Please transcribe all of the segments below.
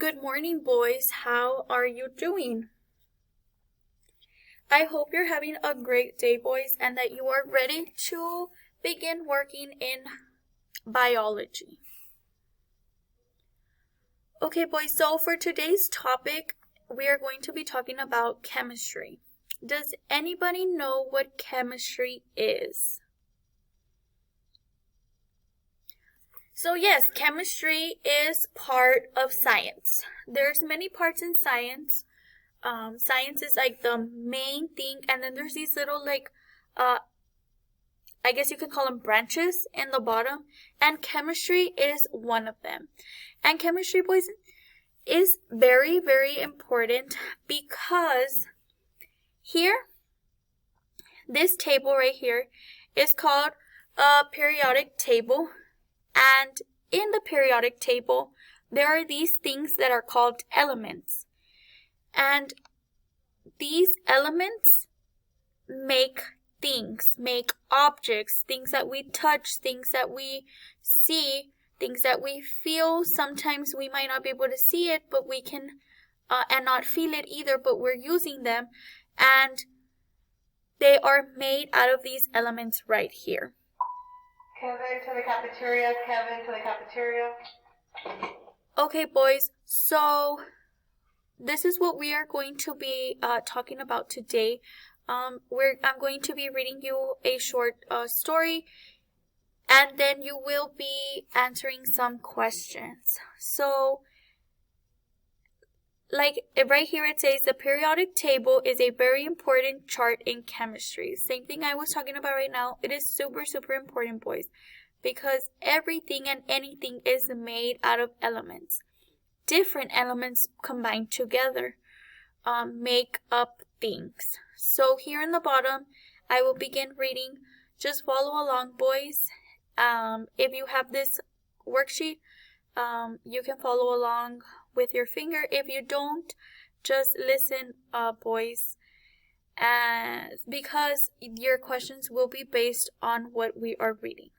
Good morning, boys. How are you doing? I hope you're having a great day, boys, and that you are ready to begin working in biology. Okay, boys, so for today's topic, we are going to be talking about chemistry. Does anybody know what chemistry is? So yes, chemistry is part of science. There's many parts in science. Science is like the main thing, and then there's these little I guess you could call them branches in the bottom, and chemistry is one of them. And chemistry, boys, is very, very important because here, this table right here is called a periodic table. And in the periodic table, there are these things that are called elements. And these elements make things, make objects, things that we touch, things that we see, things that we feel. Sometimes we might not be able to see it, but we can, and not feel it either, but we're using them. And they are made out of these elements right here. Kevin to the cafeteria, Kevin to the cafeteria. Okay, boys, so this is what we are going to be talking about today. I'm going to be reading you a short story, and then you will be answering some questions. So, like right here it says, the periodic table is a very important chart in chemistry. Same thing I was talking about right now. It is super, super important, boys, because everything and anything is made out of elements. Different elements combined together make up things. So here in the bottom, I will begin reading. Just follow along, boys. If you have this worksheet, you can follow along with your finger. If you don't, just listen, boys, because your questions will be based on what we are reading.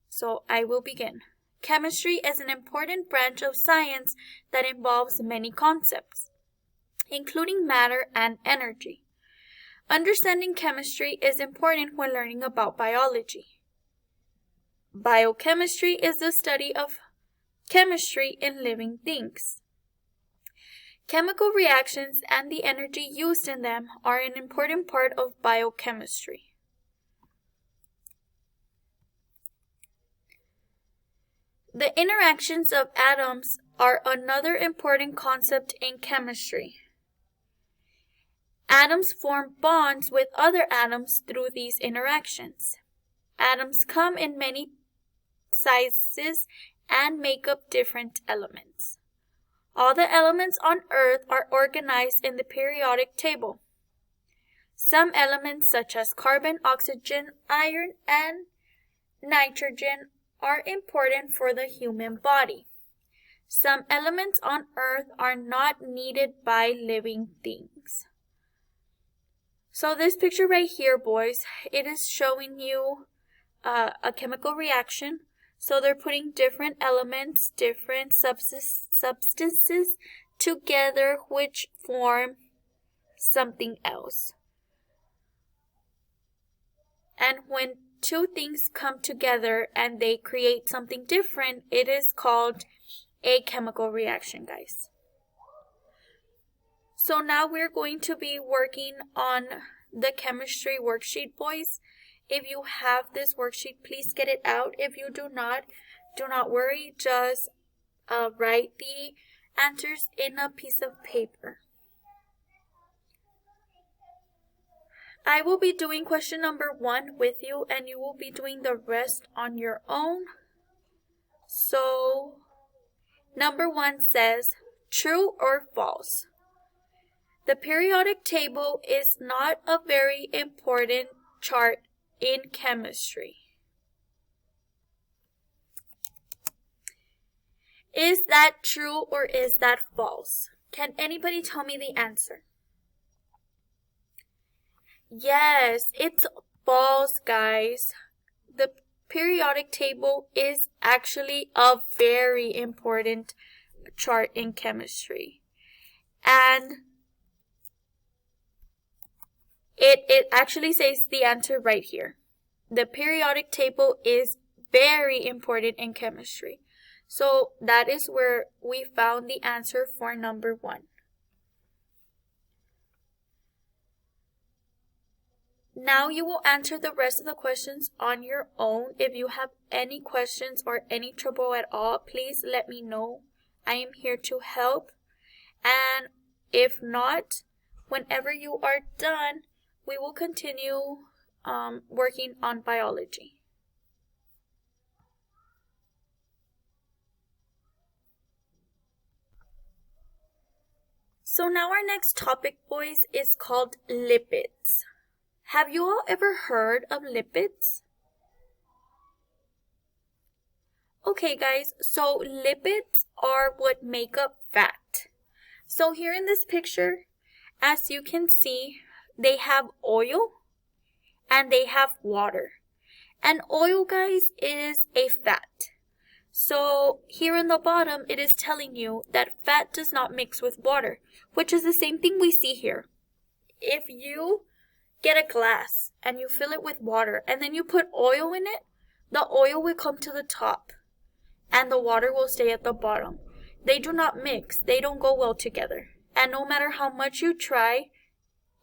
So I will begin. Chemistry is an important branch of science that involves many concepts, including matter and energy. Understanding chemistry is important when learning about biology. Biochemistry is the study of chemistry in living things. Chemical reactions and the energy used in them are an important part of biochemistry. The interactions of atoms are another important concept in chemistry. Atoms form bonds with other atoms through these interactions. Atoms come in many sizes and make up different elements. All the elements on Earth are organized in the periodic table. Some elements such as carbon, oxygen, iron, and nitrogen are important for the human body. Some elements on Earth are not needed by living things. So this picture right here, boys, it is showing you a chemical reaction. So they're putting different elements, different substances together which form something else. And when two things come together and they create something different, it is called a chemical reaction, guys. So now we're going to be working on the chemistry worksheet, boys. If you have this worksheet, please get it out. If you do not worry. Just write the answers in a piece of paper. I will be doing question number 1 with you, and you will be doing the rest on your own. So, number 1 says, true or false? The periodic table is not a very important chart in chemistry. Is that true or is that false? Can anybody tell me the answer? Yes, it's false, guys. The periodic table is actually a very important chart in chemistry. And it actually says the answer right here. The periodic table is very important in chemistry. So that is where we found the answer for number 1. Now you will answer the rest of the questions on your own. If you have any questions or any trouble at all, please let me know. I am here to help. And if not, whenever you are done, we will continue working on biology. So now our next topic, boys, is called lipids. Have you all ever heard of lipids? Okay, guys, so lipids are what make up fat. So here in this picture, as you can see, they have oil and they have water. And oil, guys, is a fat. So here in the bottom, it is telling you that fat does not mix with water, which is the same thing we see here. If you get a glass and you fill it with water and then you put oil in it, the oil will come to the top and the water will stay at the bottom. They do not mix. They don't go well together. And no matter how much you try,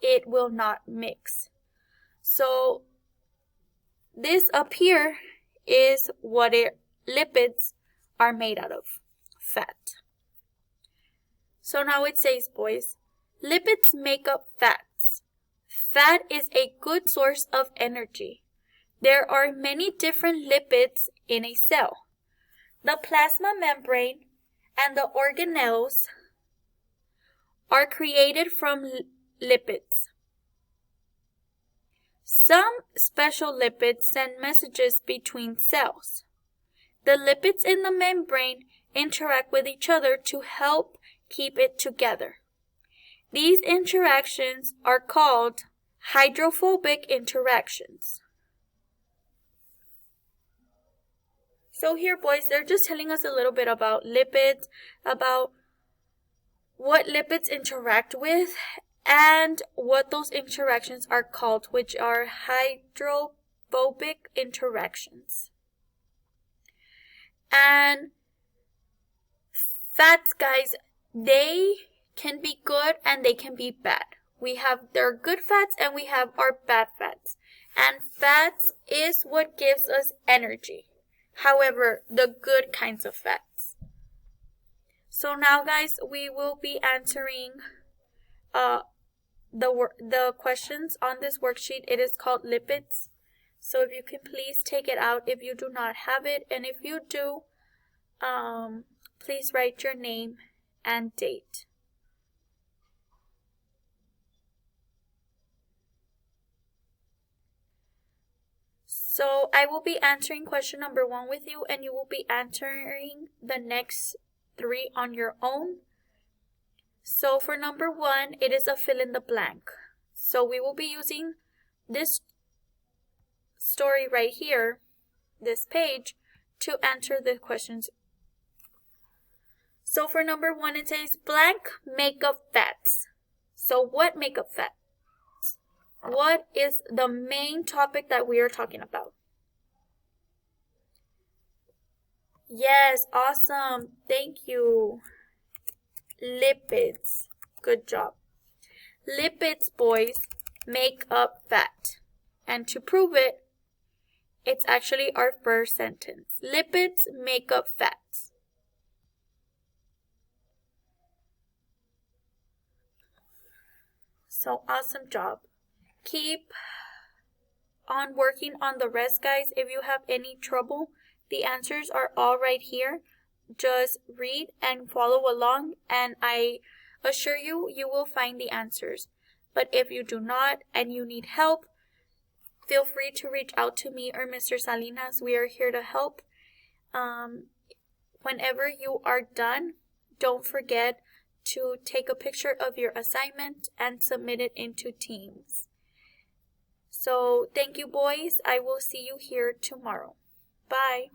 it will not mix. So this up here is what lipids are made out of, fat. So now it says, boys, lipids make up fats. Fat is a good source of energy. There are many different lipids in a cell. The plasma membrane and the organelles are created from lipids. Some special lipids send messages between cells. The lipids in the membrane interact with each other to help keep it together. These interactions are called hydrophobic interactions. So here, boys, they're just telling us a little bit about lipids, about what lipids interact with, and what those interactions are called, which are hydrophobic interactions. And fats, guys, they can be good and they can be bad. We have their good fats and we have our bad fats. And fats is what gives us energy. However, the good kinds of fats. So now, guys, we will be answering the questions on this worksheet. It is called lipids. So if you can please take it out if you do not have it. And if you do, please write your name and date. So I will be answering question number 1 with you, and you will be answering the next 3 on your own. So for number 1, it is a fill in the blank. So we will be using this story right here, this page, to answer the questions. So for number 1, it says blank makeup fats. So what makeup fats? What is the main topic that we are talking about? Yes, awesome. Thank you. Lipids. Good job. Lipids, boys, make up fat. And to prove it, it's actually our first sentence. Lipids make up fats. So awesome job. Keep on working on the rest, guys. If you have any trouble, the answers are all right here. Just read and follow along, and I assure you, you will find the answers. But if you do not and you need help, feel free to reach out to me or Mr. Salinas. We are here to help. Whenever you are done, don't forget to take a picture of your assignment and submit it into Teams. So thank you, boys. I will see you here tomorrow. Bye.